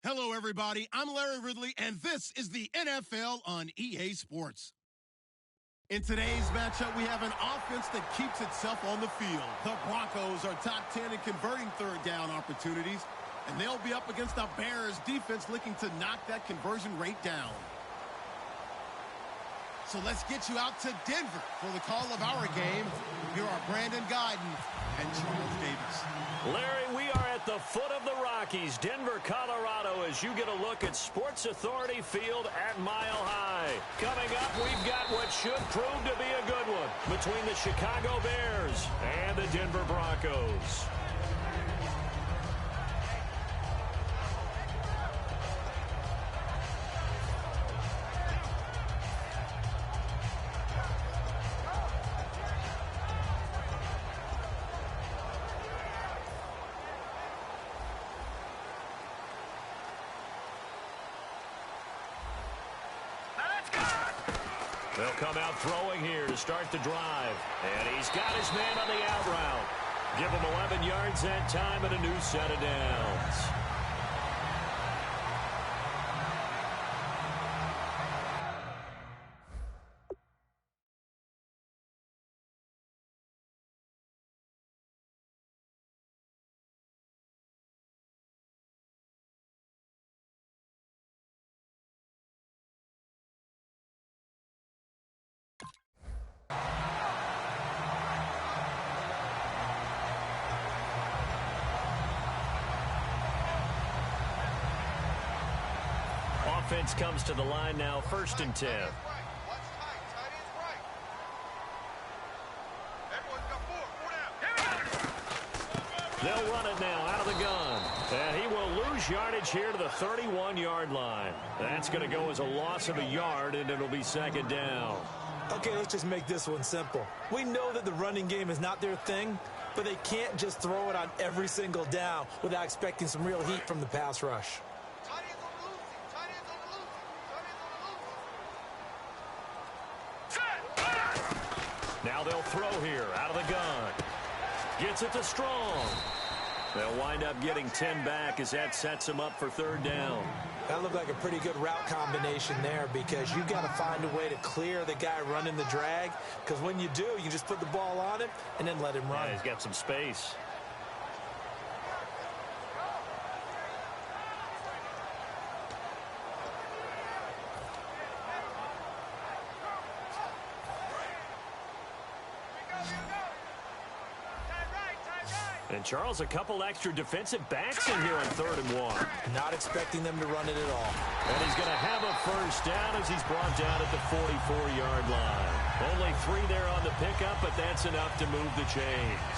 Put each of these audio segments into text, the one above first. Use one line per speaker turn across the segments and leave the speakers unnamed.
Hello, everybody. I'm Larry Ridley, and this is the NFL on EA Sports. In today's matchup, we have an offense that keeps itself on the field. The Broncos are top 10 in converting third down opportunities, and they'll be up against the Bears defense looking to knock that conversion rate down. So let's get you out to Denver for the call of our game. Here are Brandon Guyton and Charles Davis.
Larry, we are at the foot of the Rockies, Denver, Colorado, as you get a look at Sports Authority Field at Mile High. Coming up, we've got what should prove to be a good one between the Chicago Bears and the Denver Broncos. They'll come out throwing here to start the drive. And he's got his man on the out route. Give him 11 yards that time and a new set of downs. Offense comes to the line now, 1st and 10. They'll run it now out of the gun. And he will lose yardage here to the 31-yard line. That's going to go as a loss of a yard, and it'll be 2nd down.
Okay, let's just make this one simple. We know that the running game is not their thing, but they can't just throw it on every single down without expecting some real heat from the pass rush.
Now they'll throw here out of the gun. Gets it to Strong. They'll wind up getting 10 back as that sets them up for 3rd down.
That looked like a pretty good route combination there because you've got to find a way to clear the guy running the drag, because when you do, you just put the ball on him and then let him run.
Yeah, he's got some space. And, Charles, a couple extra defensive backs in here on 3rd and 1.
Not expecting them to run it at all.
And he's going to have a 1st down as he's brought down at the 44-yard line. Only 3 there on the pickup, but that's enough to move the chains.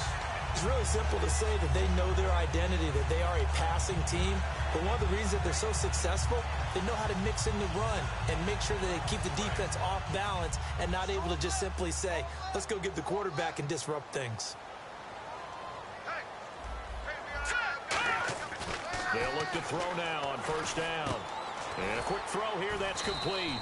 It's really simple to say that they know their identity, that they are a passing team. But one of the reasons that they're so successful, they know how to mix in the run and make sure that they keep the defense off balance and not able to just simply say, let's go get the quarterback and disrupt things.
They'll look to throw now on 1st down. And a quick throw here, that's complete.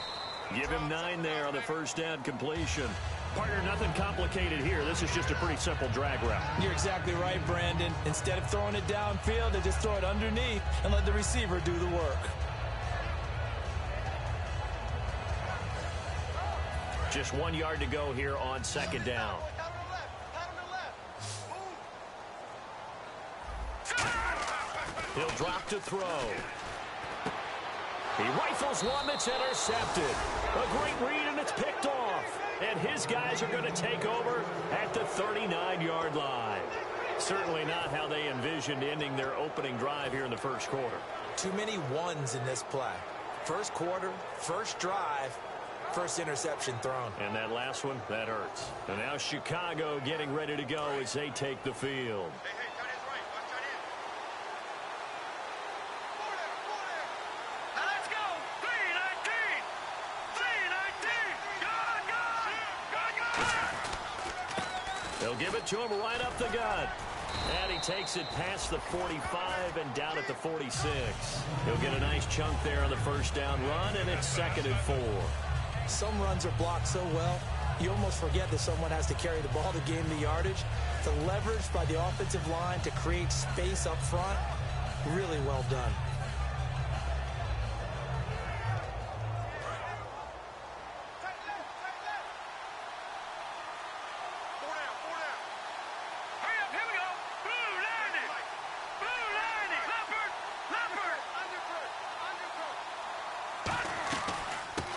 Give him 9 there on the 1st down completion. Partner, nothing complicated here. This is just a pretty simple drag route.
You're exactly right, Brandon. Instead of throwing it downfield, they just throw it underneath and let the receiver do the work.
Just 1 yard to go here on 2nd down. He'll drop to throw. He rifles one that's intercepted. A great read, and it's picked off. And his guys are going to take over at the 39-yard line. Certainly not how they envisioned ending their opening drive here in the 1st quarter.
Too many ones in this play. 1st quarter, 1st drive, 1st interception thrown.
And that last one, that hurts. And now Chicago getting ready to go as they take the field. They'll give it to him right up the gut. And he takes it past the 45 and down at the 46. He'll get a nice chunk there on the 1st down run, and it's 2nd and 4.
Some runs are blocked so well, you almost forget that someone has to carry the ball to gain the yardage. The leverage by the offensive line to create space up front, really well done.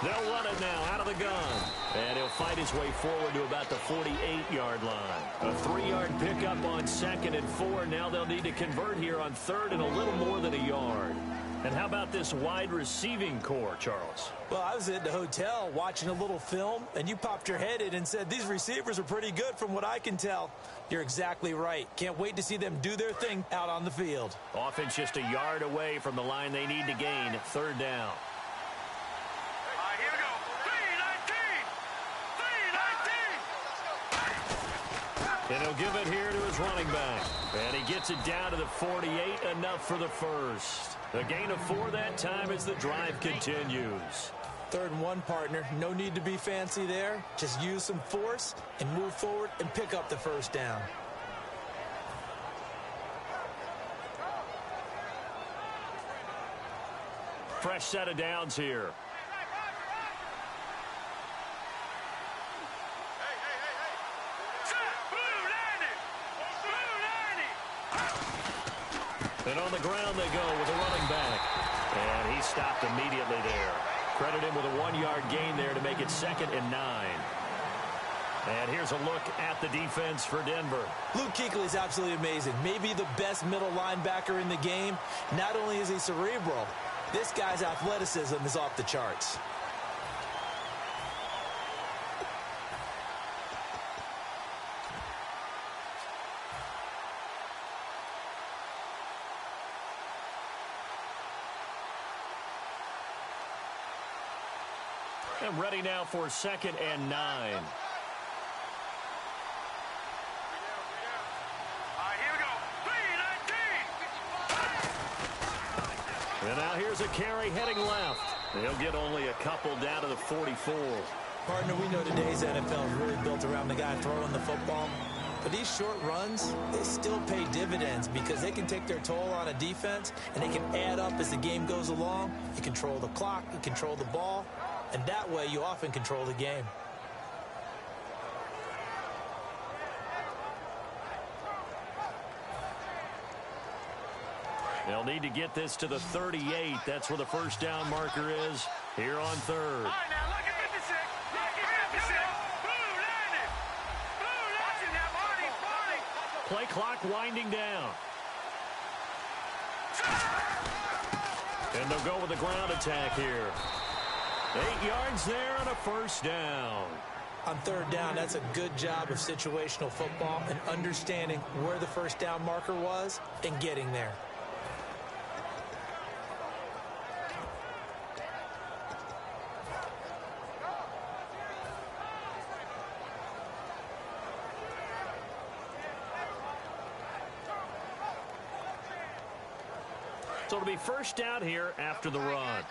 They'll run it now out of the gun. And he'll fight his way forward to about the 48-yard line. A 3-yard pickup on 2nd and 4. Now they'll need to convert here on 3rd and a little more than a yard. And how about this wide receiving core, Charles?
Well, I was at the hotel watching a little film, and you popped your head in and said, these receivers are pretty good from what I can tell. You're exactly right. Can't wait to see them do their thing out on the field.
Offense just a yard away from the line they need to gain at 3rd down.
Here we go. 3-19.
And he'll give it here to his running back. And he gets it down to the 48, enough for the first. A gain of 4 that time as the drive continues.
3rd and 1, partner. No need to be fancy there. Just use some force and move forward and pick up the first down.
Fresh set of downs here. And on the ground they go with a running back. And he stopped immediately there. Credit him with a 1-yard gain there to make it 2nd and 9. And here's a look at the defense for Denver.
Luke Kuechly is absolutely amazing. Maybe the best middle linebacker in the game. Not only is he cerebral, this guy's athleticism is off the charts.
And ready now for 2nd and 9.
Here we go. 3-19.
And now here's a carry heading left. He'll get only a couple down to the 44.
Partner, we know today's NFL is really built around the guy throwing the football. But these short runs, they still pay dividends because they can take their toll on a defense, and they can add up as the game goes along. You control the clock, you control the ball, and that way you often control the game.
They'll need to get this to the 38. That's where the first down marker is here on 3rd.
All right, now look at 56. Look at 56. Blue, landed. Blue, watching that body.
Play clock winding down. And they'll go with the ground attack here. 8 yards there and a first down.
On 3rd down, that's a good job of situational football and understanding where the first down marker was and getting there.
So it'll be first down here after the run.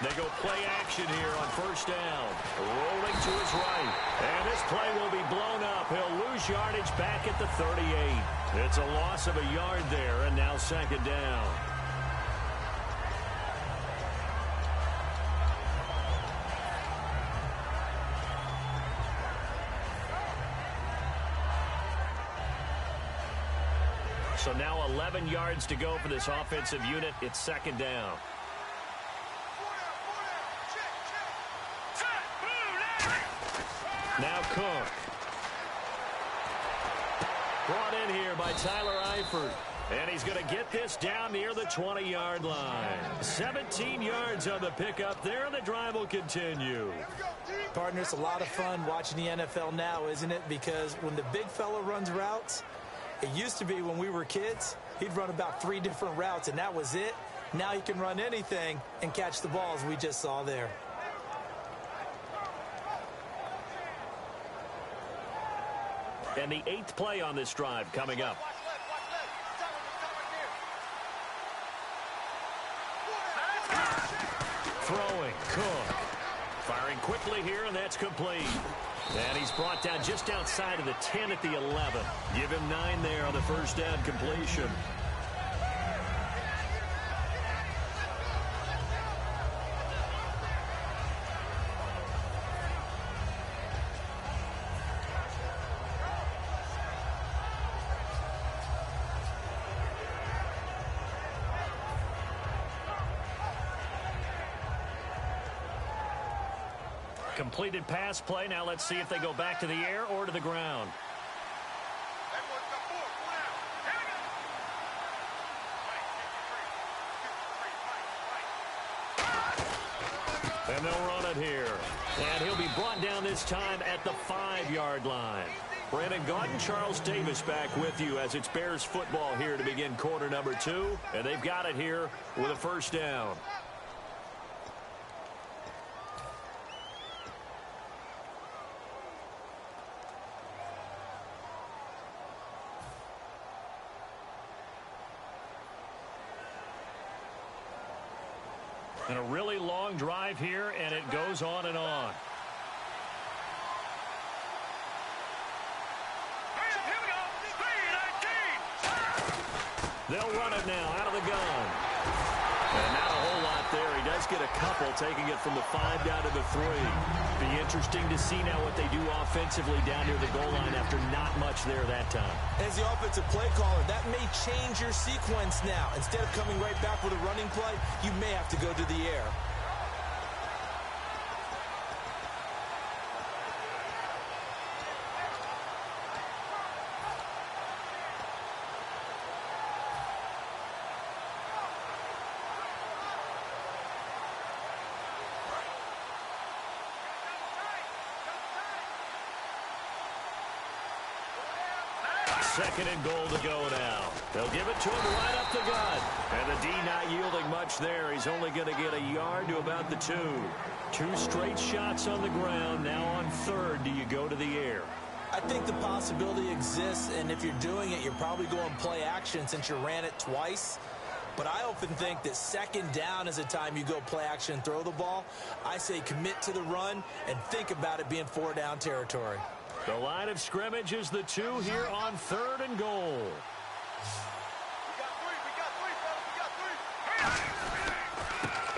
They go play action here on first down. Rolling to his right. And this play will be blown up. He'll lose yardage back at the 38. It's a loss of a yard there, and now 2nd down. So now 11 yards to go for this offensive unit. It's 2nd down. Now Cook. Brought in here by Tyler Eifert. And he's going to get this down near the 20-yard line. 17 yards on the pickup there, and the drive will continue.
Partner, it's a lot of fun watching the NFL now, isn't it? Because when the big fella runs routes, it used to be when we were kids, he'd run about 3 different routes, and that was it. Now he can run anything and catch the balls we just saw there.
And the 8th play on this drive coming up. Throwing, Cook. Firing quickly here, and that's complete. And he's brought down just outside of the 10 at the 11. Give him 9 there on the first down completion. Completed pass play. Now let's see if they go back to the air or to the ground. And they'll run it here. And he'll be brought down this time at the 5-yard line. Brandon Gaudin, Charles Davis back with you as it's Bears football here to begin quarter number 2. And they've got it here with a first down. And a really long drive here, and it goes on and on.
Here we go. 3-19.
They'll run it now out of the gun. And not a whole lot there. He does get a couple, taking it from the 5 down to the 3. Be interesting to see now what they do offensively down near the goal line after not much there that time.
As the offensive play caller, that may change your sequence now. Instead of coming right back with a running play, you may have to go to the air.
Second and goal to go now. They'll give it to him right up the gut. And the D not yielding much there. He's only going to get a yard to about the 2. 2 straight shots on the ground. Now on third, do you go to the air?
I think the possibility exists, and if you're doing it, you're probably going play action since you ran it twice. But I often think that second down is a time you go play action and throw the ball. I say commit to the run and think about it being 4-down territory.
The line of scrimmage is the 2 here on third and goal.
We got three.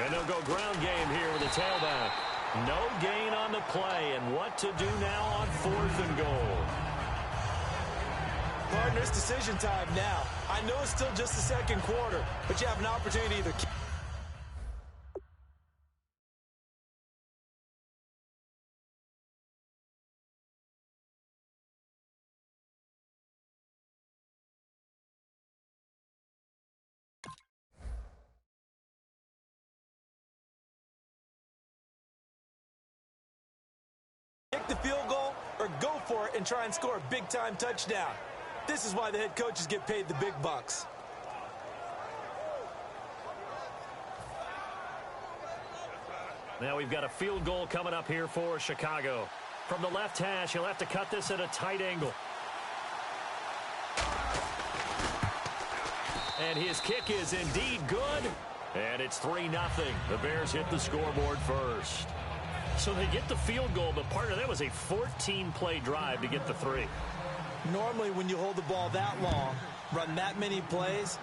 And they'll go ground game here with a tailback. No gain on the play, and what to do now on 4th and goal.
Partner, it's decision time now. I know it's still just the second quarter, but you have an opportunity to either keep kick the field goal or go for it and try and score a big-time touchdown. This is why the head coaches get paid the big bucks.
Now we've got a field goal coming up here for Chicago. From the left hash, he'll have to cut this at a tight angle. And his kick is indeed good. And it's 3-0. The Bears hit the scoreboard first. So they get the field goal, but partner, that was a 14-play drive to get the 3.
Normally, when you hold the ball that long, run that many plays,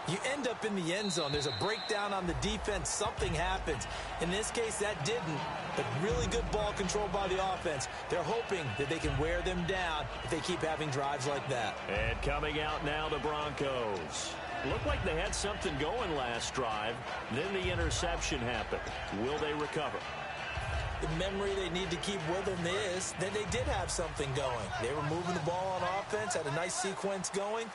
you end up in the end zone. There's a breakdown on the defense. Something happens. In this case, that didn't. But really good ball control by the offense. They're hoping that they can wear them down if they keep having drives like that.
And coming out now, the Broncos. Looked like they had something going last drive. Then the interception happened. Will they recover?
The memory they need to keep with them is that they did have something going. They were moving the ball on offense, had a nice sequence going.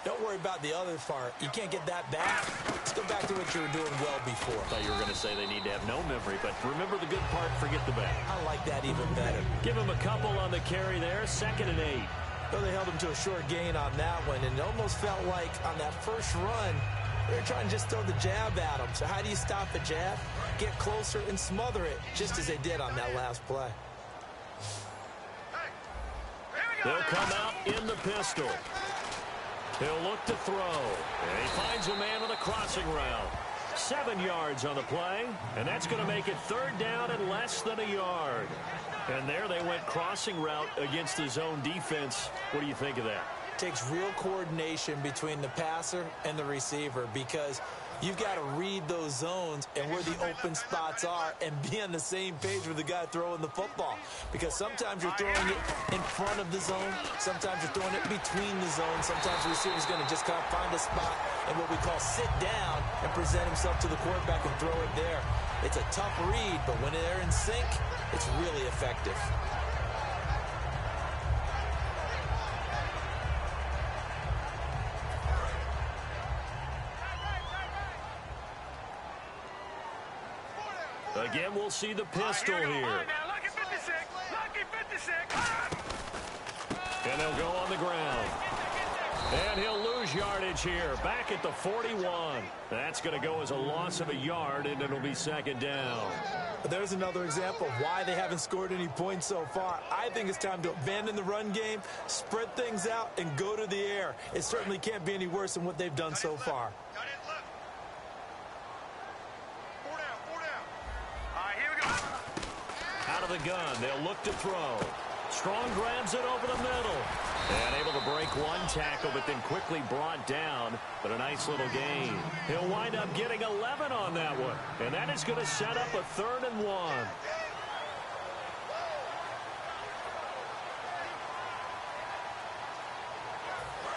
Don't worry about the other part. You can't get that back. Let's go back to what you were doing well before.
I thought you were going to say they need to have no memory, but remember the good part, forget the bad.
I like that even better.
Give him a couple on the carry there, 2nd and 8.
Though they held him to a short gain on that one, and it almost felt like on that first run, they were trying to just throw the jab at him. So how do you stop a jab? Get closer and smother it, just as they did on that last play.
They'll come out in the pistol. He'll look to throw. And he finds a man with a crossing route. 7 yards on the play, and that's going to make it 3rd down and less than a yard. And there they went crossing route against the zone defense. What do you think of that?
Takes real coordination between the passer and the receiver, because You've got to read those zones and where the open spots are and be on the same page with the guy throwing the football. Because sometimes you're throwing it in front of the zone. Sometimes you're throwing it between the zones. Sometimes the receiver's going to just kind of find a spot and what we call sit down and present himself to the quarterback and throw it there. It's a tough read, but when they're in sync, it's really effective.
Again, we'll see the pistol here.
Lucky 56. Lucky 56.
And they'll go on the ground. And he'll lose yardage here. Back at the 41. That's going to go as a loss of a yard, and it'll be second down.
There's another example of why they haven't scored any points so far. I think it's time to abandon the run game, spread things out, and go to the air. It certainly can't be any worse than what they've done so far.
Out of the gun, they'll look to throw. Strong grabs it over the middle. And able to break one tackle, but then quickly brought down. But a nice little gain. He'll wind up getting 11 on that one. And that is going to set up a 3rd and 1.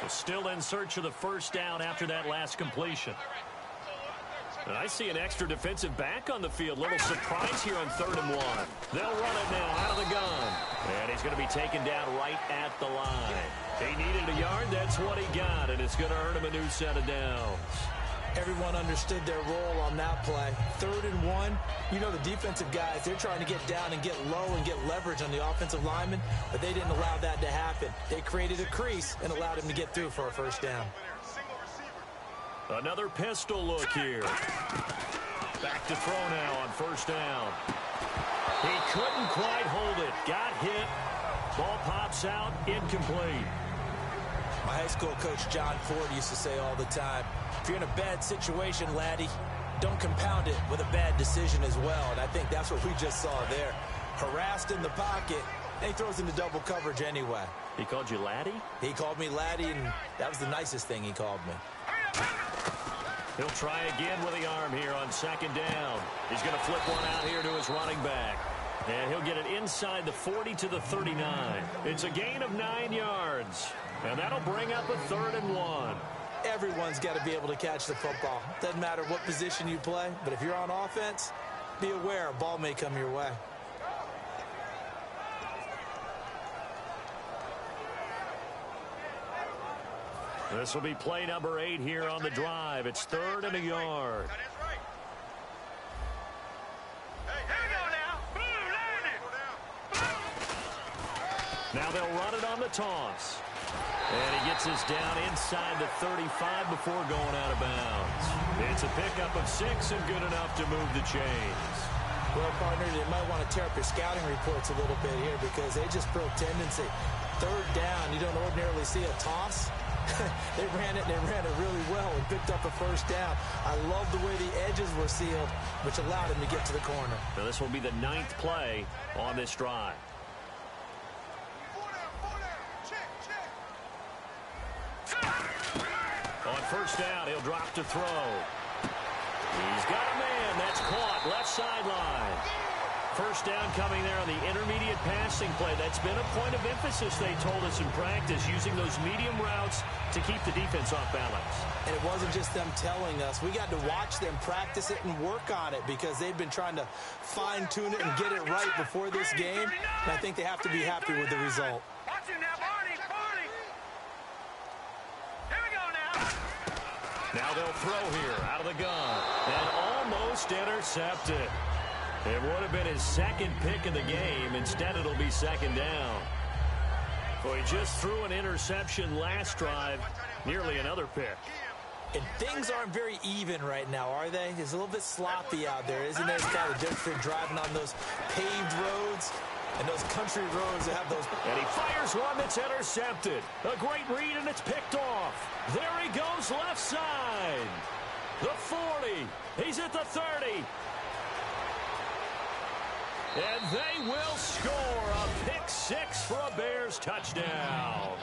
So still in search of the first down after that last completion. And I see an extra defensive back on the field. Little surprise here on 3rd and 1. They'll run it now out of the gun. And he's going to be taken down right at the line. He needed a yard. That's what he got. And it's going to earn him a new set of downs.
Everyone understood their role on that play. 3rd and 1. You know the defensive guys, they're trying to get down and get low and get leverage on the offensive lineman, but they didn't allow that to happen. They created a crease and allowed him to get through for a first down.
Another pistol look here. Back to throw now on first down. He couldn't quite hold it. Got hit. Ball pops out. Incomplete.
My high school coach, John Ford, used to say all the time, if you're in a bad situation, laddie, don't compound it with a bad decision as well. And I think that's what we just saw there. Harassed in the pocket, and he throws into double coverage anyway.
He called you laddie?
He called me laddie, and that was the nicest thing he called me.
He'll try again with the arm here on second down. He's going to flip one out here to his running back. And he'll get it inside the 40 to the 39. It's a gain of 9 yards. And that'll bring up a 3rd and 1.
Everyone's got to be able to catch the football. Doesn't matter what position you play, but if you're on offense, be aware a ball may come your way.
This will be play number 8 here on the drive. It's 3rd and a yard. Now they'll run it on the toss. And he gets us down inside the 35 before going out of bounds. It's a pickup of 6 and good enough to move the chains.
Well, partner, they might want to tear up your scouting reports a little bit here because they just pro tendency. 3rd down, you don't ordinarily see a toss. They ran it really well and picked up a first down. I love the way the edges were sealed, which allowed him to get to the corner.
Now this will be the 9th play on this drive. On first down, he'll drop to throw. He's got a man. That's caught. Left sideline. First down coming there on the intermediate passing play. That's been a point of emphasis, they told us in practice, using those medium routes to keep the defense off balance.
And it wasn't just them telling us. We got to watch them practice it and work on it because they've been trying to fine-tune it and get it right before this game. And I think they have to be happy with the result.
Watch him now, Barney. Here we go now.
Now they'll throw here out of the gun. And almost intercepted. It would have been his 2nd pick of the game. Instead, it'll be 2nd down. Well, he just threw an interception last drive. Nearly another pick.
And things aren't very even right now, are they? It's a little bit sloppy out there, isn't there? It's kind of different driving on those paved roads and those country roads that have those.
And he fires one that's intercepted. A great read, and it's picked off. There he goes left side. The 40. He's at the 30. And they will score a pick 6 for a Bears touchdown.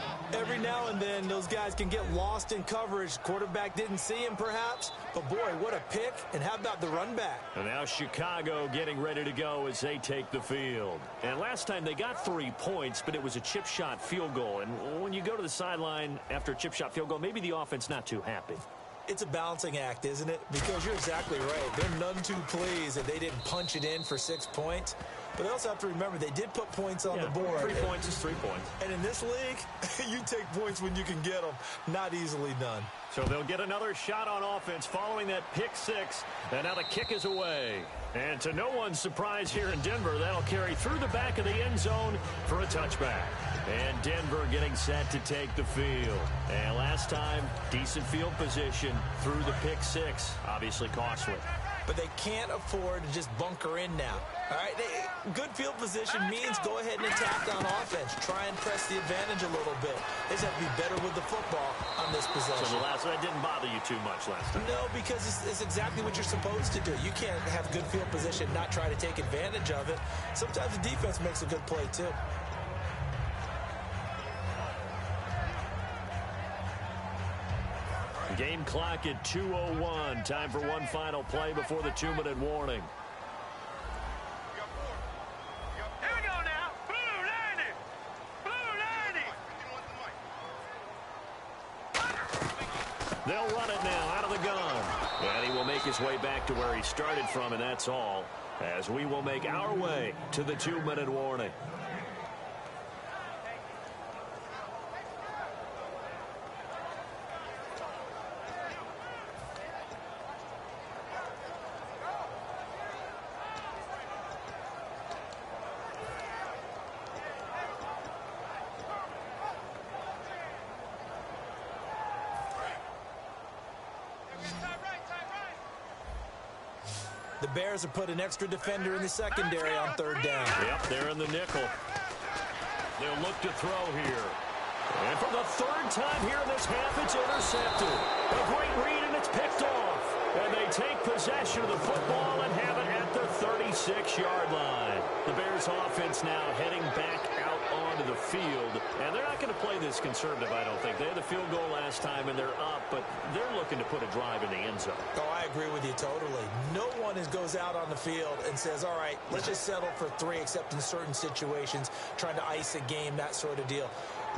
every now and then those guys can get lost in coverage. Quarterback didn't see him perhaps, but boy, what a pick. And how about the run back?
And now Chicago getting ready to go as they take the field. And last time they got 3 points, but it was a chip shot field goal. And when you go to the sideline after a chip shot field goal, maybe the offense not too happy.
It's a balancing act, isn't it? Because you're exactly right. They're none too pleased that they didn't punch it in for 6 points. But they also have to remember they did put points on the board.
3 points is 3 points.
And in this league, you take points when you can get them. Not easily done.
So they'll get another shot on offense following that pick six. And now the kick is away. And to no one's surprise here in Denver, that'll carry through the back of the end zone for a touchback. And Denver getting set to take the field. And last time, decent field position through the pick six. Obviously costly.
But they can't afford to just bunker in now. All right, good field position means go ahead and attack on offense. Try and press the advantage a little bit. They just have to be better with the football on this possession.
So the last one didn't bother you too much last time?
No, because it's exactly what you're supposed to do. You can't have good field position, not try to take advantage of it. Sometimes the defense makes a good play, too.
Game clock at 2:01. Time for one final play before the 2-minute warning.
Here we go now. Blue landing. Blue landing.
They'll run it now out of the gun. And he will make his way back to where he started from, and that's all. As we will make our way to the 2-minute warning.
The Bears have put an extra defender in the secondary on 3rd down.
Yep, they're in the nickel. They'll look to throw here. And for the 3rd time here in this half, it's intercepted. A great read, and it's picked off. And they take possession of the football and have it at the 36-yard line. The Bears offense now heading back out onto the field. And they're not going to play this conservative, I don't think. They had the field goal last time, and they're up, but they're looking to put a drive in the end zone.
Oh, I agree with you totally. No one goes out on the field and says, all right, let's just settle for 3, except in certain situations, trying to ice a game, that sort of deal.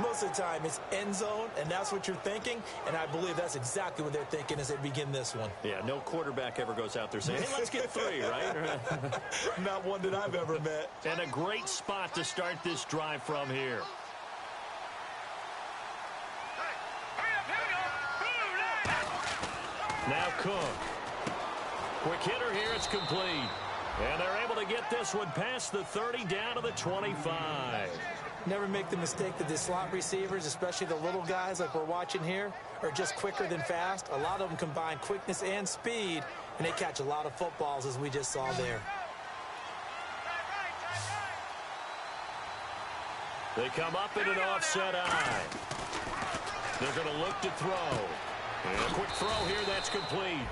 Most of the time, it's end zone, and that's what you're thinking, and I believe that's exactly what they're thinking as they begin this one.
Yeah, no quarterback ever goes out there saying, hey, let's get 3, right?
Not one that I've ever met.
And a great spot to start this drive from here. Now Cook. Quick hitter here, it's complete. And they're able to get this one past the 30 down to the 25.
Never make the mistake that the slot receivers, especially the little guys like we're watching here, are just quicker than fast. A lot of them combine quickness and speed, and they catch a lot of footballs, as we just saw there.
They come up in an offset eye. They're going to look to throw. And a quick throw here, that's complete.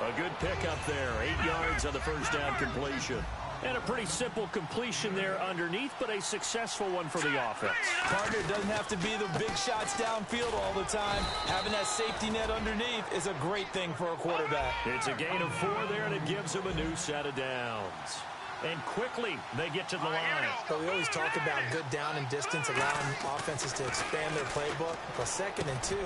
A good pickup there, 8 yards on the first down completion. And a pretty simple completion there underneath, but a successful one for the offense.
Partner, doesn't have to be the big shots downfield all the time. Having that safety net underneath is a great thing for a quarterback.
It's a gain of 4 there, and it gives them a new set of downs. And quickly, they get to the line.
But we always talk about good down and distance, allowing offenses to expand their playbook. Well, 2nd and 2,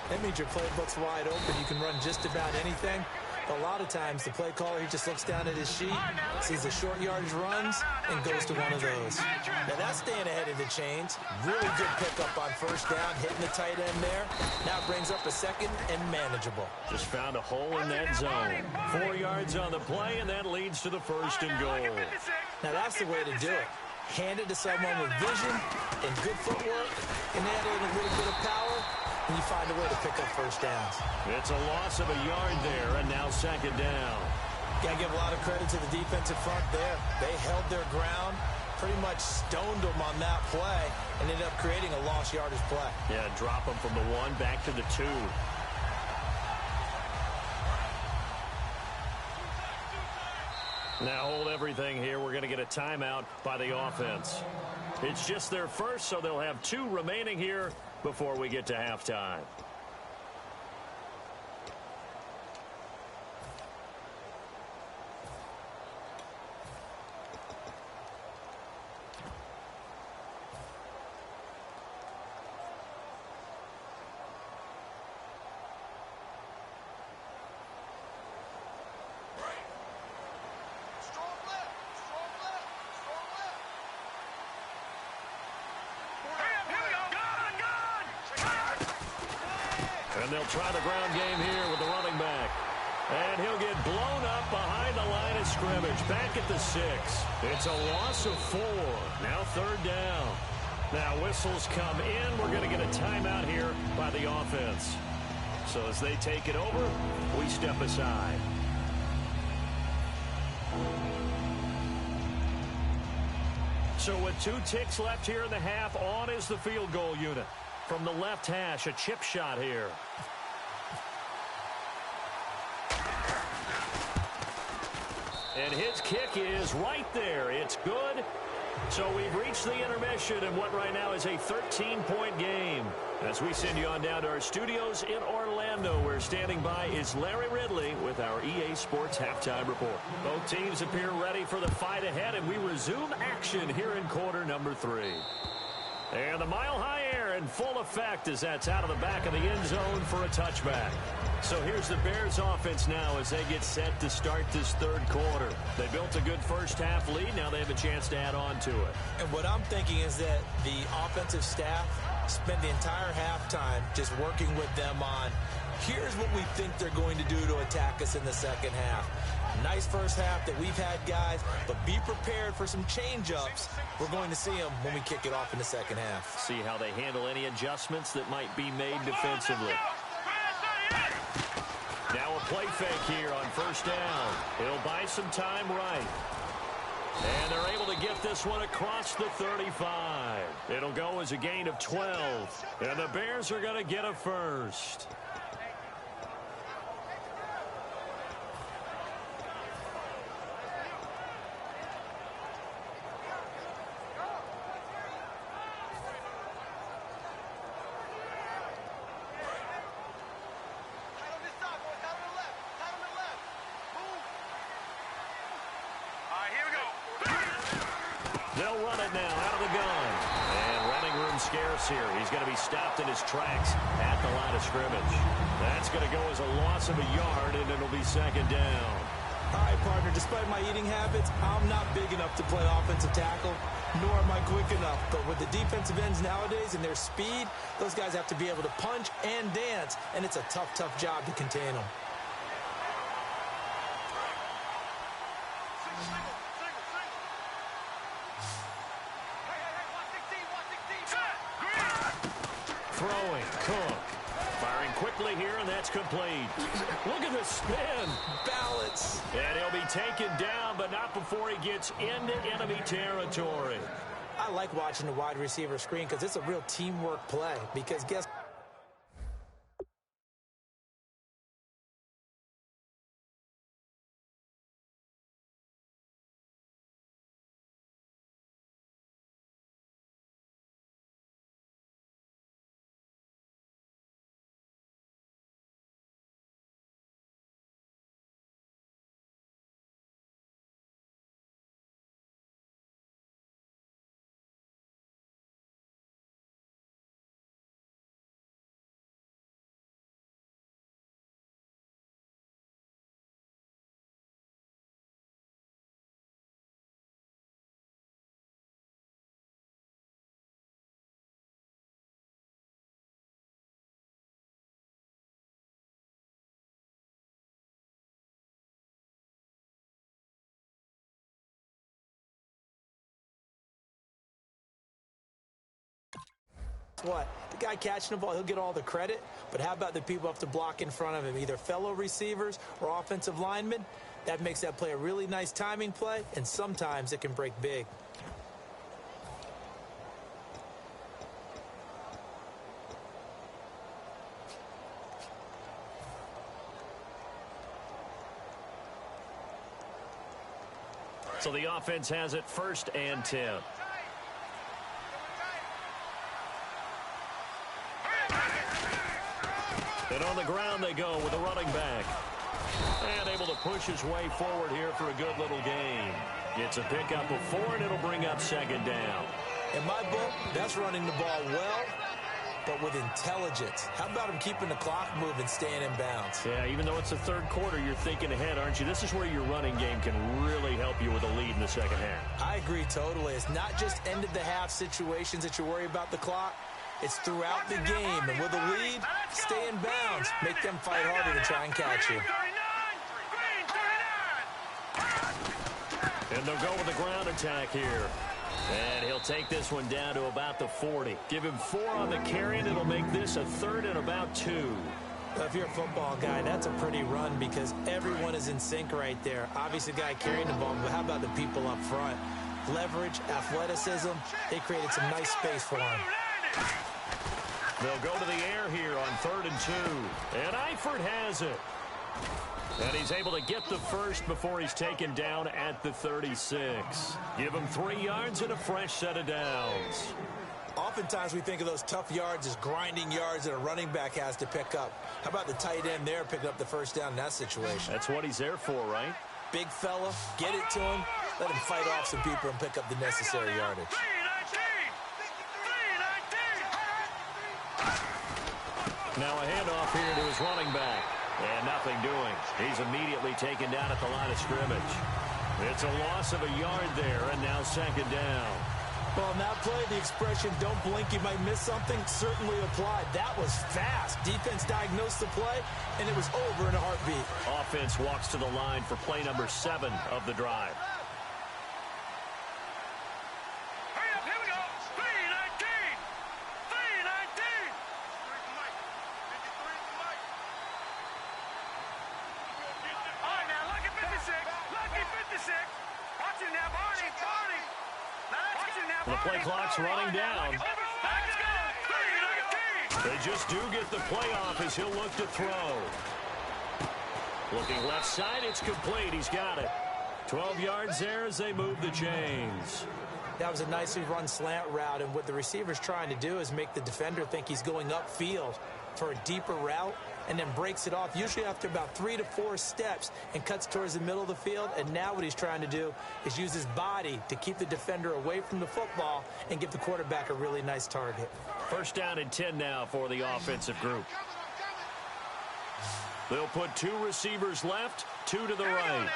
that means your playbook's wide open. You can run just about anything. But a lot of times, the play caller, he just looks down at his sheet, sees the short yardage runs, and goes to one of those. Now, that's staying ahead of the chains. Really good pickup on 1st down, hitting the tight end there. Now brings up a 2nd and manageable.
Just found a hole in that zone. 4 yards on the play, and that leads to the 1st and goal.
Now, that's the way to do it. Hand it to someone with vision and good footwork, and add in a little bit of power, and you find a way to pick up 1st downs.
It's a loss of a yard there, and now 2nd down.
Got to give a lot of credit to the defensive front there. They held their ground, pretty much stoned them on that play, and ended up creating a lost yardage play.
Yeah, drop them from the 1 back to the 2. Now hold everything here. We're going to get a timeout by the offense. It's just their first, so they'll have 2 remaining here before we get to halftime. And they'll try the ground game here with the running back. And he'll get blown up behind the line of scrimmage. Back at the 6. It's a loss of 4. Now 3rd down. Now whistles come in. We're going to get a timeout here by the offense. So as they take it over, we step aside. So with 2 ticks left here in the half, on is the field goal unit. From the left hash, a chip shot here. And his kick is right there. It's good. So we've reached the intermission in what right now is a 13-point game. As we send you on down to our studios in Orlando, where standing by is Larry Ridley with our EA Sports Halftime Report. Both teams appear ready for the fight ahead, and we resume action here in quarter number 3. And the mile-high air in full effect as that's out of the back of the end zone for a touchback. So here's the Bears offense now as they get set to start this 3rd quarter. They built a good first-half lead. Now they have a chance to add on to it.
And what I'm thinking is that the offensive staff spent the entire halftime just working with them on, here's what we think they're going to do to attack us in the second half. Nice first half that we've had, guys, but be prepared for some change-ups. We're going to see them when we kick it off in the second half.
See how they handle any adjustments that might be made defensively. Now a play fake here on 1st down. He'll buy some time right. And they're able to get this one across the 35. It'll go as a gain of 12. And the Bears are going to get a first. They'll run it now out of the gun. And running room scarce here. He's going to be stopped in his tracks at the line of scrimmage. That's going to go as a loss of a yard, and it'll be 2nd down.
All right, partner, despite my eating habits, I'm not big enough to play offensive tackle, nor am I quick enough. But with the defensive ends nowadays and their speed, those guys have to be able to punch and dance, and it's a tough, tough job to contain them.
Throwing, Cook. Firing quickly here, and that's complete. Look at the spin.
Balance.
And he'll be taken down, but not before he gets into enemy territory.
I like watching the wide receiver screen because it's a real teamwork play. Because guess what? The guy catching the ball, he'll get all the credit, but how about the people who have to block in front of him, either fellow receivers or offensive linemen? That makes that play a really nice timing play, and sometimes it can break big.
So the offense has it 1st and 10. And on the ground they go with a running back. And able to push his way forward here for a good little gain. Gets a pickup of 4, and it'll bring up second down.
In my book, that's running the ball well, but with intelligence. How about him keeping the clock moving, staying in bounds?
Yeah, even though it's the third quarter, you're thinking ahead, aren't you? This is where your running game can really help you with a lead in the second half.
I agree totally. It's not just end-of-the-half situations that you worry about the clock. It's throughout the game. And with a lead, stay in bounds. Make them fight harder to try and catch you.
And they'll go with the ground attack here. And he'll take this one down to about the 40. Give him 4 on the carry, and it'll make this a 3rd and about 2.
Well, if you're a football guy, that's a pretty run because everyone is in sync right there. Obviously, the guy carrying the ball, but how about the people up front? Leverage, athleticism, they created some nice space for him.
They'll go to the air here on 3rd and 2. And Eifert has it. And he's able to get the first before he's taken down at the 36. Give him 3 yards and a fresh set of downs.
Oftentimes we think of those tough yards as grinding yards that a running back has to pick up. How about the tight end there picking up the first down in that situation?
That's what he's there for, right?
Big fella, get it to him, let him fight off some people and pick up the necessary yardage.
Now a handoff here to his running back. And nothing doing. He's immediately taken down at the line of scrimmage. It's a loss of a yard there, and now second down.
Well, on that play, the expression, don't blink, you might miss something, certainly applied. That was fast. Defense diagnosed the play, and it was over in a heartbeat.
Offense walks to the line for play number 7 of the drive. The play clock's running down. They just do get the play off as he'll look to throw. Looking left side, it's complete. He's got it. 12 yards there as they move the chains.
That was a nicely run slant route, and what the receiver's trying to do is make the defender think he's going upfield for a deeper route, and then breaks it off, usually after about 3 to 4 steps, and cuts towards the middle of the field. And now what he's trying to do is use his body to keep the defender away from the football and give the quarterback a really nice target.
First down and 10 now for the offensive group. They'll put 2 receivers left, 2 to the right.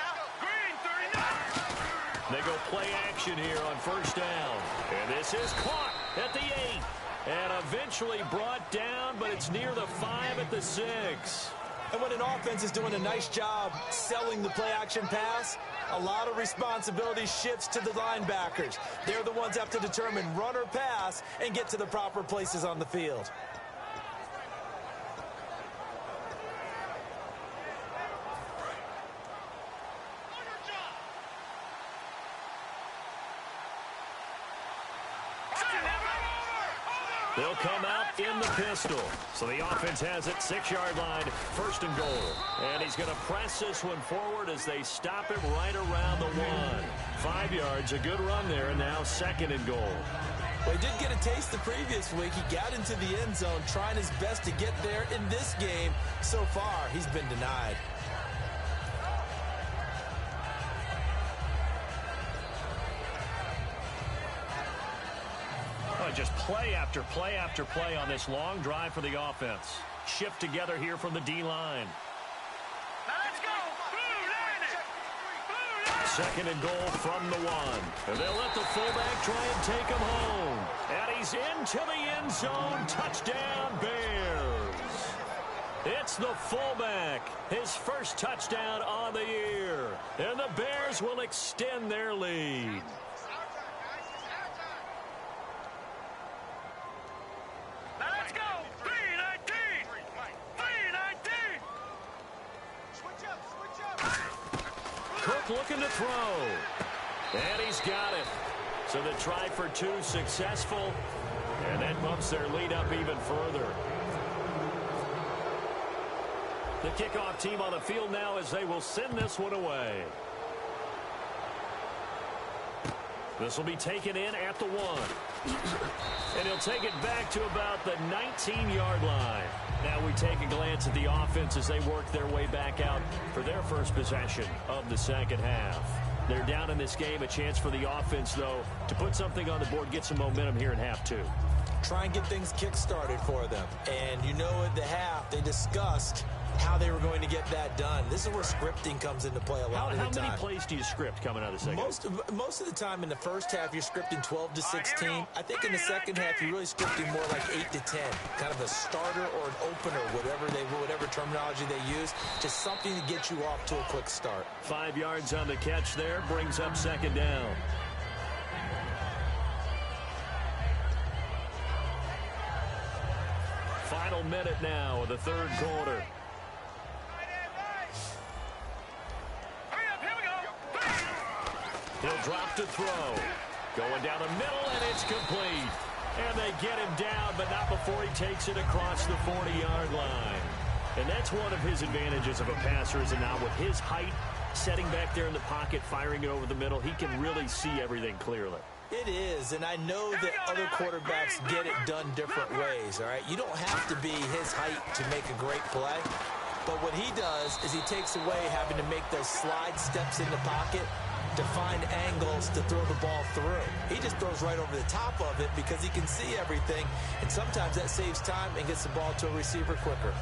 They go play action here on first down. And this is caught at the 8. And eventually brought down, but it's near the 5 at the 6.
And when an offense is doing a nice job selling the play-action pass, a lot of responsibility shifts to the linebackers. They're the ones that have to determine run or pass and get to the proper places on the field.
They'll come out in the pistol. So the offense has it, 6-yard line, 1st and goal. And he's going to press this one forward as they stop him right around the 1. 5 yards, a good run there, and now 2nd and goal.
Well, he did get a taste the previous week. He got into the end zone, trying his best to get there in this game. So far, he's been denied.
Just play after play after play on this long drive for the offense. Shift together here from the D-line.
Let's go. Blue line it.
2nd and goal from the 1. And they'll let the fullback try and take him home. And he's into the end zone. Touchdown, Bears. It's the fullback. His first touchdown on the year. And the Bears will extend their lead. Looking to throw. And he's got it. So the try for 2 successful. And that bumps their lead up even further. The kickoff team on the field now as they will send this one away. This will be taken in at the 1. And he'll take it back to about the 19-yard line. Now we take a glance at the offense as they work their way back out for their first possession of the second half. They're down in this game. A chance for the offense, though, to put something on the board, get some momentum here in half two.
Try and get things kick-started for them. And you know at the half, they discussed how they were going to get that done. This is where scripting comes into play a lot of the time.
How many plays do you script coming out of the second?
Most of the time in the first half, you're scripting 12 to 16. I think in the second half, you're really scripting more like 8 to 10. Kind of a starter or an opener, whatever terminology they use. Just something to get you off to a quick start.
5 yards on the catch there, brings up second down. Final minute now of the third quarter. He'll drop to throw. Going down the middle, and it's complete. And they get him down, but not before he takes it across the 40-yard line. And that's one of his advantages of a passer, is now with his height, setting back there in the pocket, firing it over the middle, he can really see everything clearly.
It is, and I know that other quarterbacks get it done different ways, all right? You don't have to be his height to make a great play, but what he does is he takes away having to make those slide steps in the pocket to find angles to throw the ball through. He just throws right over the top of it because he can see everything, and sometimes that saves time and gets the ball to a receiver quicker.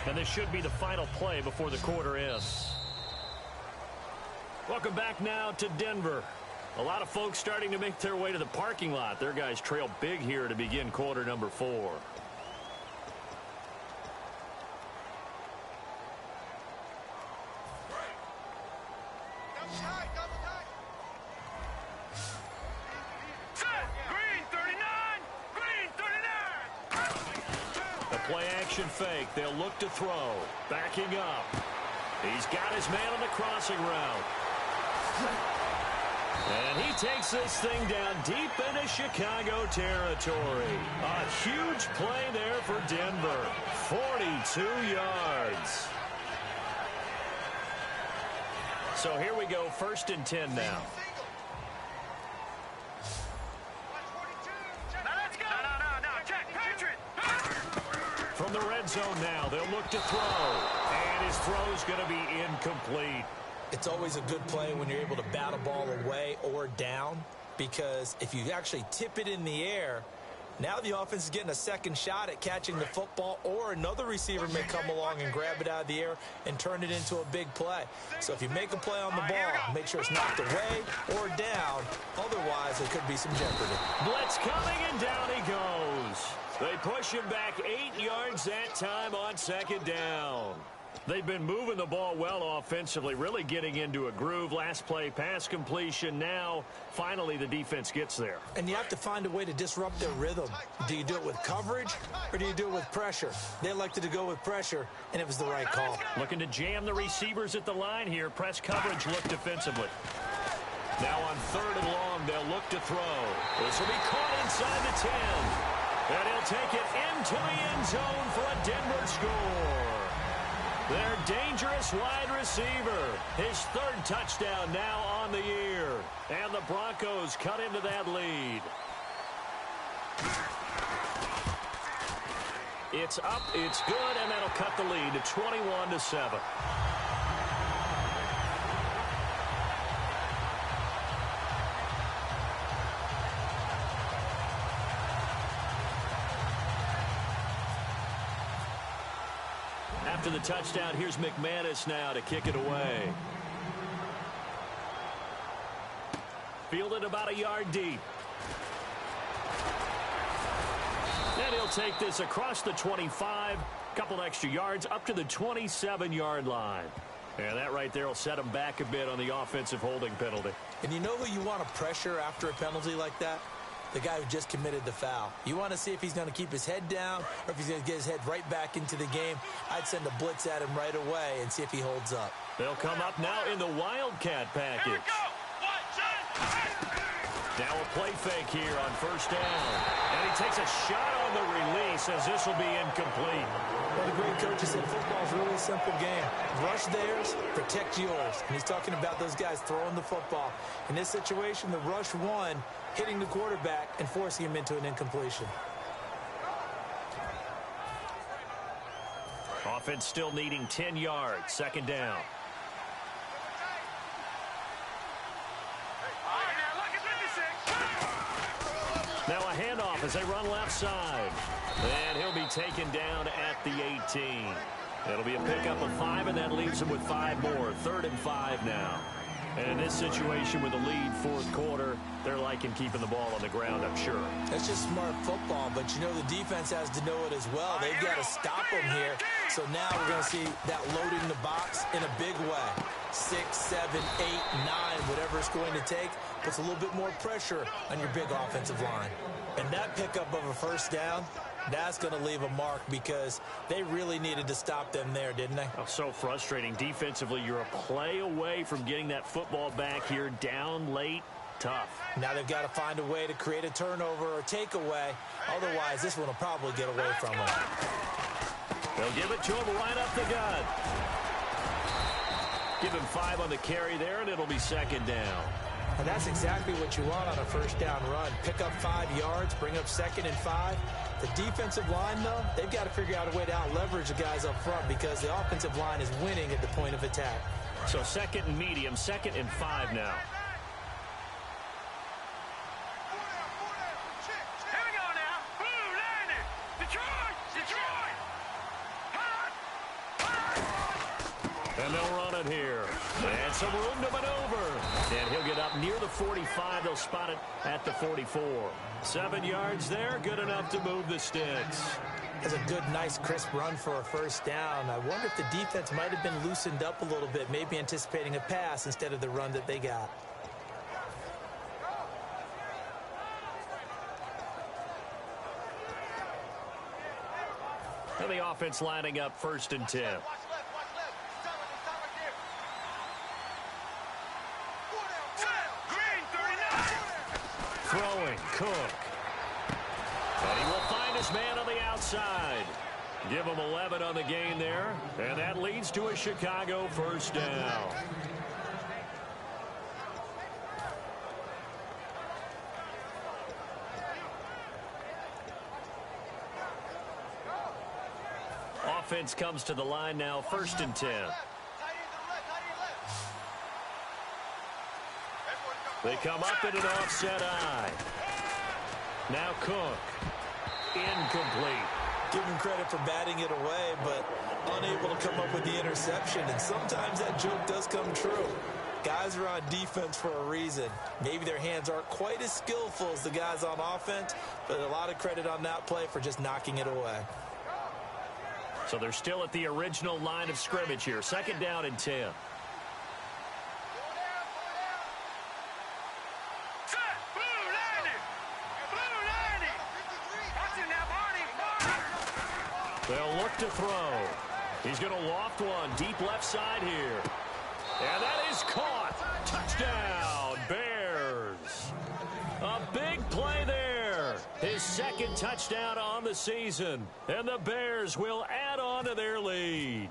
And this should be the final play before the quarter ends. Welcome back now to Denver. A lot of folks starting to make their way to the parking lot. Their guys trail big here to begin quarter number 4. Play action fake. They'll look to throw. Backing up. He's got his man on the crossing route. And he takes this thing down deep into Chicago territory. A huge play there for Denver. 42 yards. So here we go, 1st and 10 now. From the red zone now, they'll look to throw. And his throw's going to be incomplete.
It's always a good play when you're able to bat a ball away or down, because if you actually tip it in the air, now the offense is getting a second shot at catching the football, or another receiver may come along and grab it out of the air and turn it into a big play. So if you make a play on the ball, make sure it's knocked away or down. Otherwise, there could be some jeopardy.
Blitz coming, and down he goes. They push him back 8 yards that time on second down. They've been moving the ball well offensively, really getting into a groove. Last play, pass completion. Now, finally, the defense gets there.
And you have to find a way to disrupt their rhythm. Do you do it with coverage, or do you do it with pressure? They elected to go with pressure, and it was the right call.
Looking to jam the receivers at the line here. Press coverage, look defensively. Now on 3rd and long, they'll look to throw. This will be caught inside the 10. And he'll take it into the end zone for a Denver score. Their dangerous wide receiver. His 3rd touchdown now on the year. And the Broncos cut into that lead. It's up, it's good, and that'll cut the lead to 21-7. After the touchdown, here's McManus now to kick it away. Fielded about a yard deep. And he'll take this across the 25, couple extra yards up to the 27-yard line. And that right there will set him back a bit on the offensive holding penalty.
And you know who you want to pressure after a penalty like that? The guy who just committed the foul. You want to see if he's going to keep his head down or if he's going to get his head right back into the game. I'd send a blitz at him right away and see if he holds up.
They'll come up now in the Wildcat package. Now a play fake here on first down. And he takes a shot on the release as this will be incomplete.
Well, the great coach said football is really a simple game. Rush theirs, protect yours. And he's talking about those guys throwing the football. In this situation, the rush won, hitting the quarterback and forcing him into an incompletion.
Offense still needing 10 yards. Second down. Now a handoff as they run left side. And he'll be taken down at the 18. It'll be a pickup of 5, and that leaves him with 5 more. 3rd and 5 now. And in this situation with a lead fourth quarter, they're liking keeping the ball on the ground, I'm sure.
That's just smart football, but you know the defense has to know it as well. They've got to stop them here. So now we're going to see that loading the box in a big way. 6, 7, 8, 9, whatever it's going to take, puts a little bit more pressure on your big offensive line. And that pickup of a first down, that's going to leave a mark because they really needed to stop them there, didn't they?
Oh, so frustrating. Defensively, you're a play away from getting that football back here down late. Tough.
Now they've got to find a way to create a turnover or takeaway. Otherwise, this one will probably get away from them.
They'll give it to him right up the gut. Give him 5 on the carry there, and it'll be second down.
And that's exactly what you want on a first down run. Pick up 5 yards, bring up 2nd and 5. The defensive line, though, they've got to figure out a way to out-leverage the guys up front because the offensive line is winning at the point of attack.
So 2nd and medium, 2nd and 5 now.
Here we go now. Blue landing. Detroit. Detroit. Hot.
And they'll run it here. And some room to maneuver. And he'll get up near the 45. They'll spot it at the 44. 7 yards there, good enough to move the sticks.
That's a good, nice, crisp run for a first down. I wonder if the defense might have been loosened up a little bit, maybe anticipating a pass instead of the run that they got.
And the offense lining up 1st and 10. Throwing, Cook. And he will find his man on the outside. Give him 11 on the gain there. And that leads to a Chicago first down. Offense comes to the line now, 1st and 10. They come up in an offset eye. Now Cook. Incomplete.
Give him credit for batting it away, but unable to come up with the interception. And sometimes that joke does come true. Guys are on defense for a reason. Maybe their hands aren't quite as skillful as the guys on offense, but a lot of credit on that play for just knocking it away.
So they're still at the original line of scrimmage here. 2nd down and 10. They'll look to throw. He's going to loft one deep left side here. And that is caught. Touchdown, Bears. A big play there. His 2nd touchdown on the season. And the Bears will add on to their lead.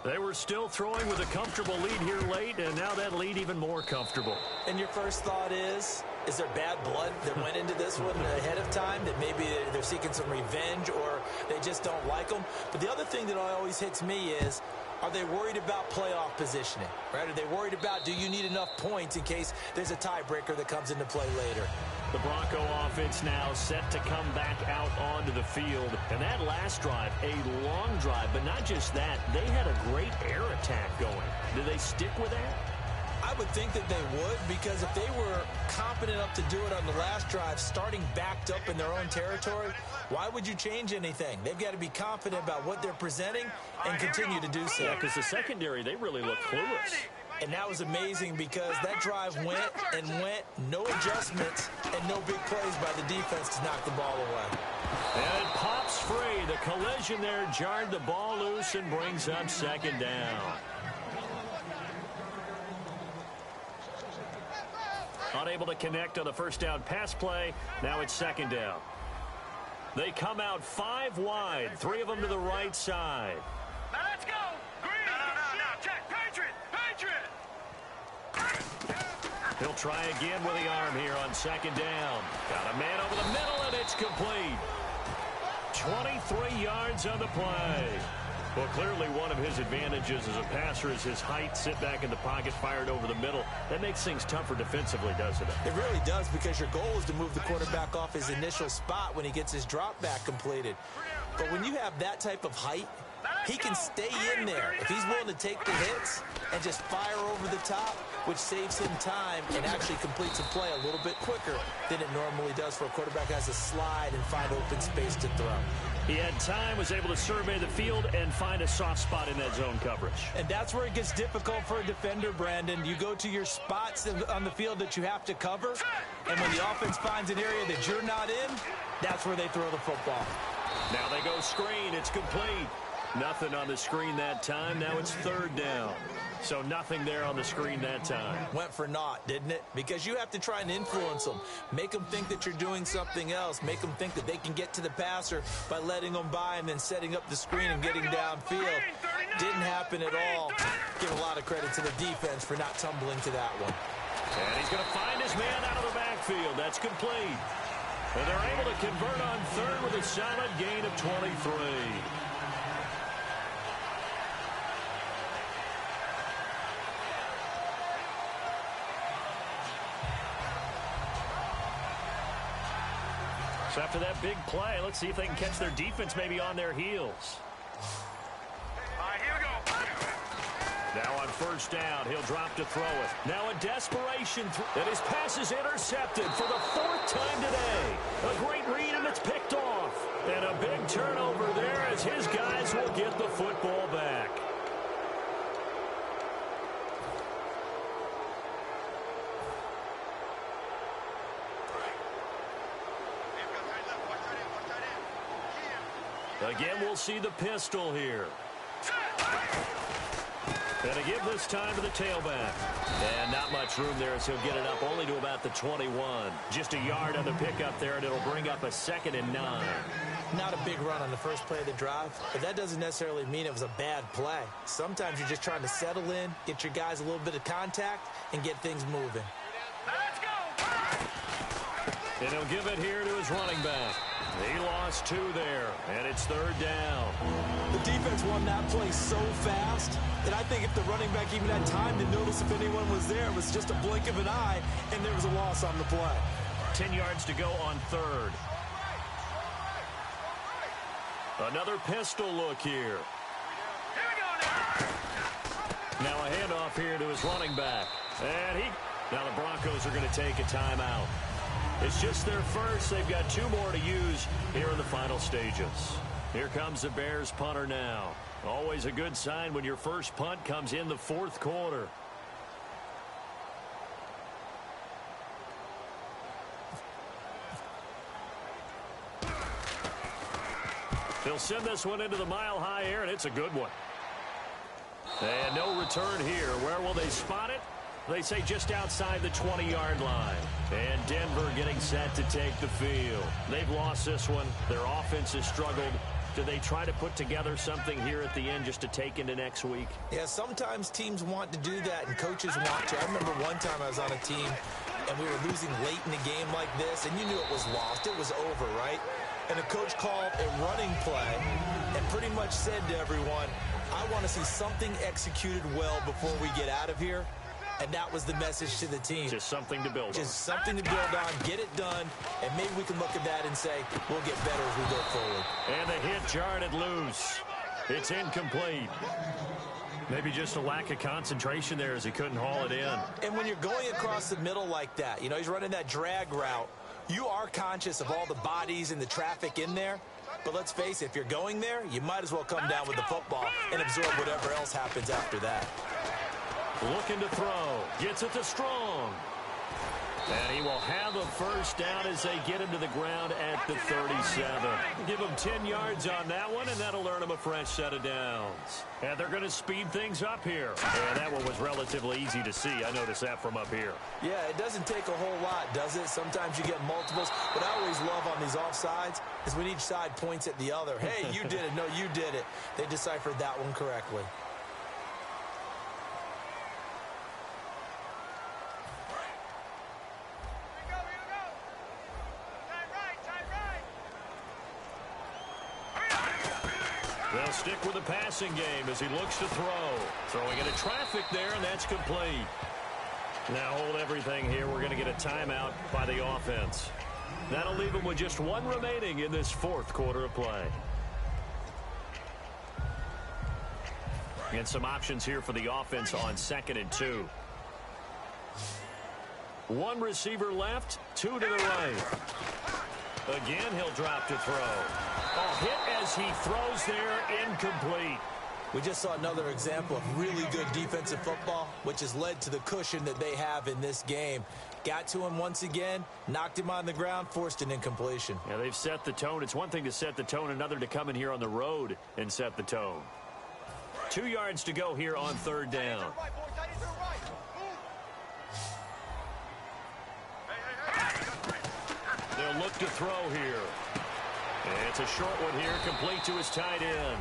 They were still throwing with a comfortable lead here late, and now that lead even more comfortable.
And your first thought is there bad blood that went into this one ahead of time, that maybe they're seeking some revenge or they just don't like them? But the other thing that always hits me is, are they worried about playoff positioning? Right? Are they worried about, do you need enough points in case there's a tiebreaker that comes into play later?
The Bronco offense now set to come back out onto the field. And that last drive, a long drive, but not just that. They had a great air attack going. Do they stick with that?
I would think that they would, because if they were competent enough to do it on the last drive, starting backed up in their own territory, why would you change anything? They've got to be confident about what they're presenting and continue to do so.
Yeah, because the secondary, they really look clueless.
And that was amazing because that drive went and went, no adjustments, and no big plays by the defense to knock the ball away.
And it pops free. The collision there jarred the ball loose and brings up 2nd down. On unable to connect on the first down pass play. Now it's second down. They come out 5 wide, 3 of them to the right side.
Now let's go. Green. No. Check. Patriot.
He'll try again with the arm here on second down. Got a man over the middle, and it's complete. 23 yards on the play. Well, clearly one of his advantages as a passer is his height. Sit back in the pocket, fired over the middle. That makes things tougher defensively, doesn't it?
It really does, because your goal is to move the quarterback off his initial spot when he gets his drop back completed. But when you have that type of height, he can stay in there if he's willing to take the hits and just fire over the top, which saves him time and actually completes a play a little bit quicker than it normally does for a quarterback who has to slide and find open space to throw.
He had time, was able to survey the field and find a soft spot in that zone coverage.
And that's where it gets difficult for a defender, Brandon. You go to your spots on the field that you have to cover, and when the offense finds an area that you're not in, that's where they throw the football.
Now they go screen. It's complete. Nothing on the screen that time. Now it's third down. So nothing there on the screen that time.
Went for naught, didn't it? Because you have to try and influence them. Make them think that you're doing something else. Make them think that they can get to the passer by letting them by and then setting up the screen and getting downfield. Didn't happen at all. Give a lot of credit to the defense for not tumbling to that one.
And he's going to find his man out of the backfield. That's complete. And they're able to convert on third with a solid gain of 23. So after that big play, let's see if they can catch their defense maybe on their heels.
All right, here we go.
Now on first down, he'll drop to throw it. Now a desperation, and his pass is intercepted for the 4th time today. A great read, and it's picked off. And a big turnover there as his guys will get the football back. Again, we'll see the pistol here. And to give this time to the tailback. And not much room there as he'll get it up only to about the 21. Just a yard on the pickup there, and it'll bring up a 2nd and 9.
Not a big run on the first play of the drive, but that doesn't necessarily mean it was a bad play. Sometimes you're just trying to settle in, get your guys a little bit of contact, and get things moving.
Let's go.
And he'll give it here to his running back. He lost 2 there, and it's third down.
The defense won that play so fast that I think if the running back even had time to notice if anyone was there, it was just a blink of an eye, and there was a loss on the play.
10 yards to go on third. Another pistol look here.
Here we go now.
Now a handoff here to his running back. And now the Broncos are going to take a timeout. It's just their first. They've got 2 more to use here in the final stages. Here comes the Bears punter now. Always a good sign when your first punt comes in the 4th quarter. They'll send this one into the mile-high air, and it's a good one. And no return here. Where will they spot it? They say just outside the 20-yard line. And Denver getting set to take the field. They've lost this one. Their offense has struggled. Do they try to put together something here at the end just to take into next week?
Yeah, sometimes teams want to do that, and coaches want to. I remember one time I was on a team, and we were losing late in a game like this, and you knew it was lost. It was over, right? And the coach called a running play and pretty much said to everyone, I want to see something executed well before we get out of here. And that was the message to the team.
Just something to build on.
Just something to build on, get it done, and maybe we can look at that and say, we'll get better as we go forward.
And the hit jarred it loose. It's incomplete. Maybe just a lack of concentration there as he couldn't haul it in.
And when you're going across the middle like that, you know, he's running that drag route, you are conscious of all the bodies and the traffic in there. But let's face it, if you're going there, you might as well come down with the football and absorb whatever else happens after that.
Looking to throw. Gets it to Strong. And he will have a first down as they get him to the ground at the 37. Give him 10 yards on that one, and that'll earn him a fresh set of downs. And they're going to speed things up here. And that one was relatively easy to see. I noticed that from up here.
Yeah, it doesn't take a whole lot, does it? Sometimes you get multiples. What I always love on these offsides is when each side points at the other. Hey, you did it. No, you did it. They deciphered that one correctly.
They'll stick with the passing game as he looks to throw. Throwing into traffic there, and that's complete. Now hold everything here. We're going to get a timeout by the offense. That'll leave them with just one remaining in this fourth quarter of play. And some options here for the offense on 2nd and 2. One receiver left, two to the right. Again, he'll drop to throw. Oh, hit as he throws there, incomplete.
We just saw another example of really good defensive football, which has led to the cushion that they have in this game. Got to him once again, knocked him on the ground, forced an incompletion.
Yeah, they've set the tone. It's one thing to set the tone, another to come in here on the road and set the tone. 2 yards to go here on 3rd down. They'll look to throw here. It's a short one here, complete to his tight end.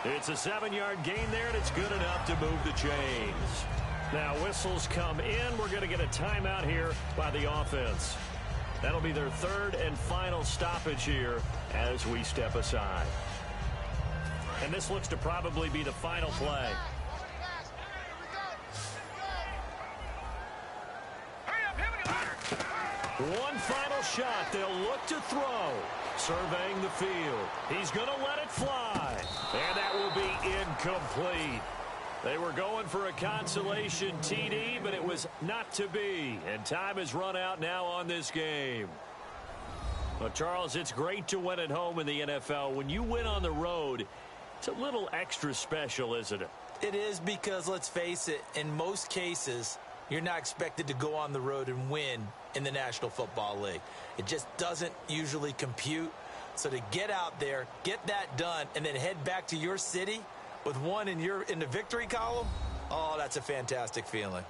It's a 7-yard gain there, and it's good enough to move the chains. Now whistles come in. We're going to get a timeout here by the offense. That'll be their 3rd and final stoppage here as we step aside. And this looks to probably be the final play. One final shot. They'll look to throw. Surveying the field. He's going to let it fly. And that will be incomplete. They were going for a consolation TD, but it was not to be. And time has run out now on this game. Well, Charles, it's great to win at home in the NFL. When you win on the road, it's a little extra special, isn't it?
It is, because, let's face it, in most cases, you're not expected to go on the road and win in the National Football League. It just doesn't usually compute. So to get out there, get that done, and then head back to your city with one in the victory column, oh, that's a fantastic feeling.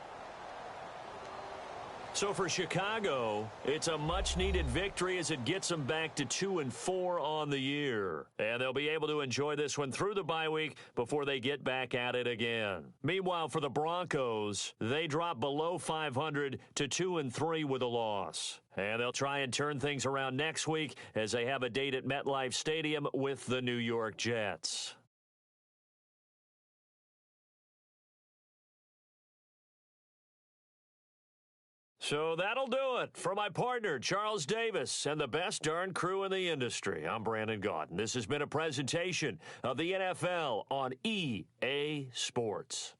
So for Chicago, it's a much-needed victory as it gets them back to 2-4 on the year. And they'll be able to enjoy this one through the bye week before they get back at it again. Meanwhile, for the Broncos, they drop below 500 to 2-3 with a loss. And they'll try and turn things around next week as they have a date at MetLife Stadium with the New York Jets. So that'll do it. For my partner, Charles Davis, and the best darn crew in the industry, I'm Brandon Gaudin. This has been a presentation of the NFL on EA Sports.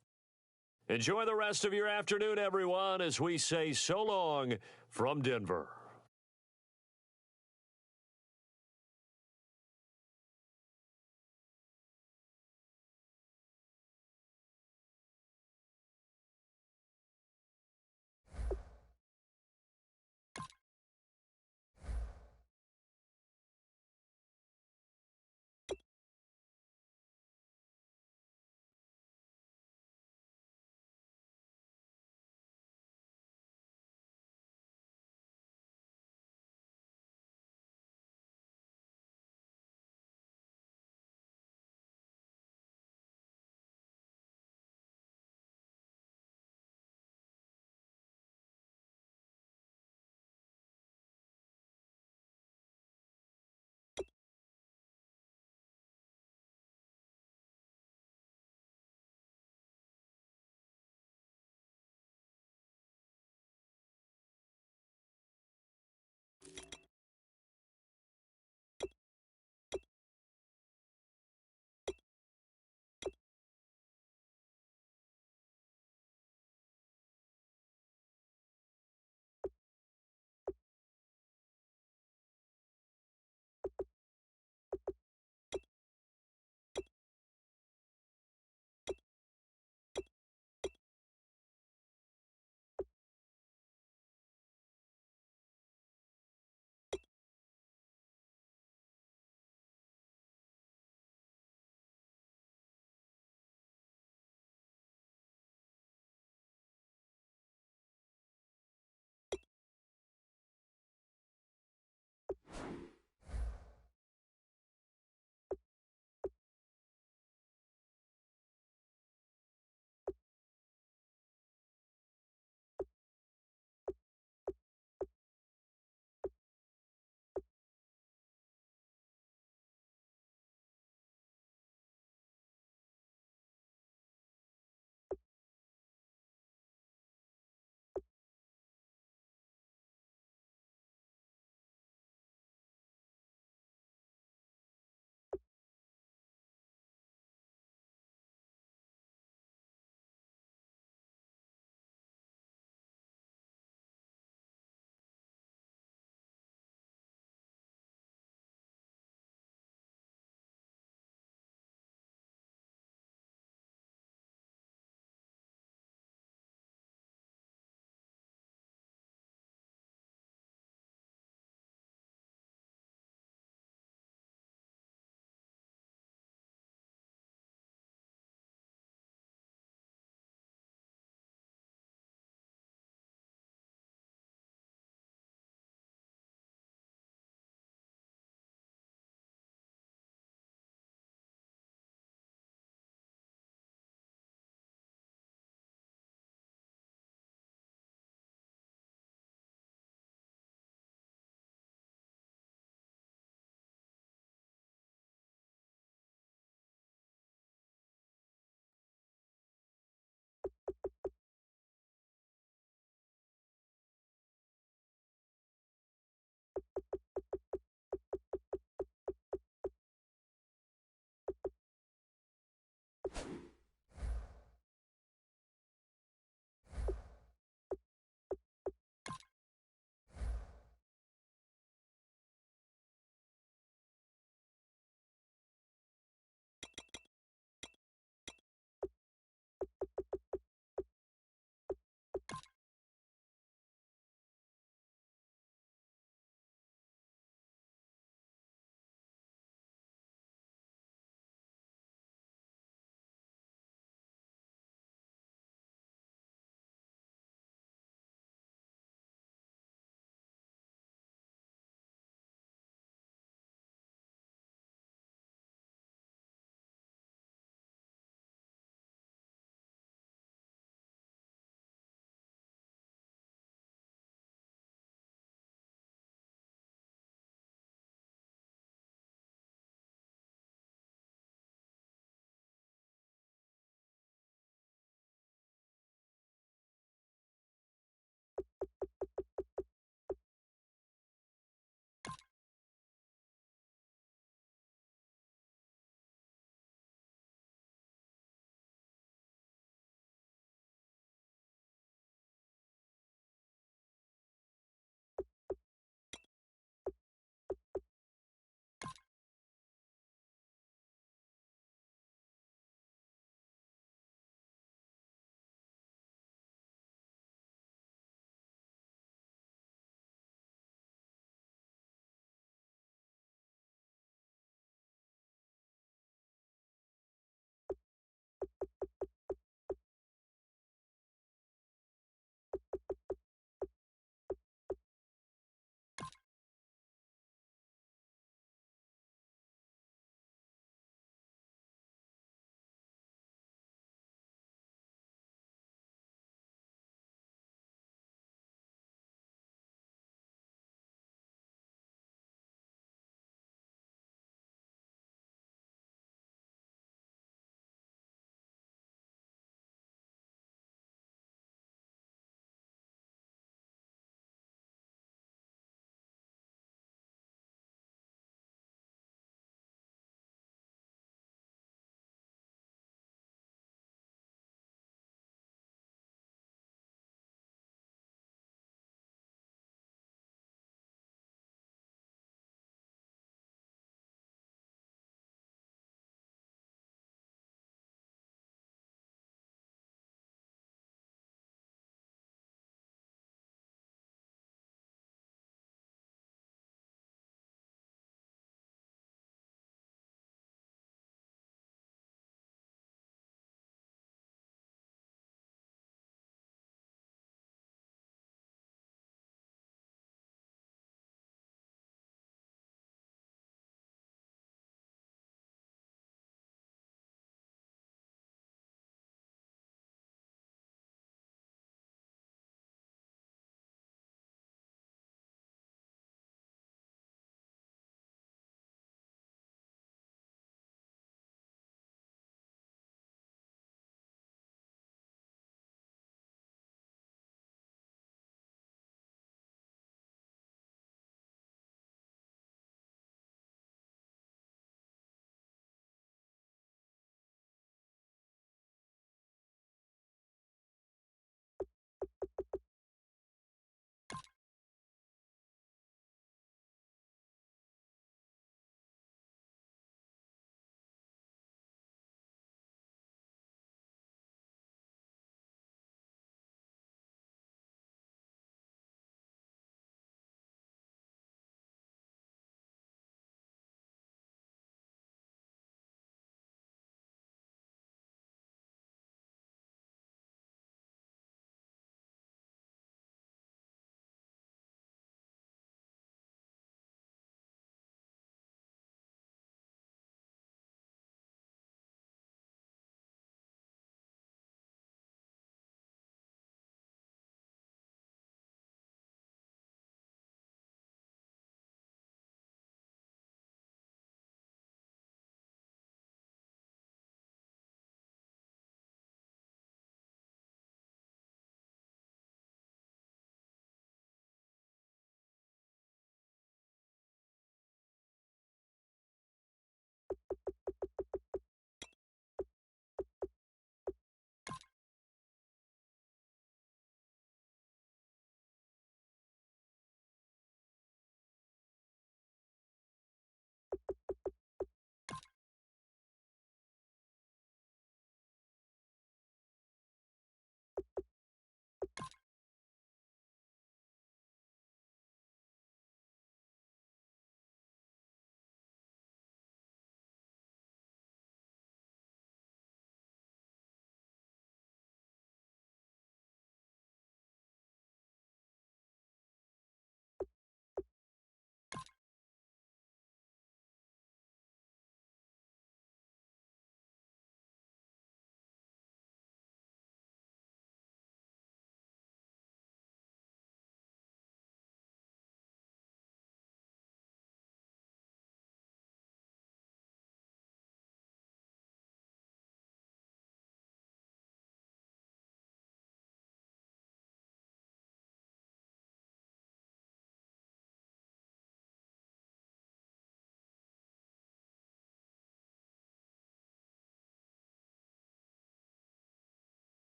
Enjoy the rest of your afternoon, everyone, as we say so long from Denver.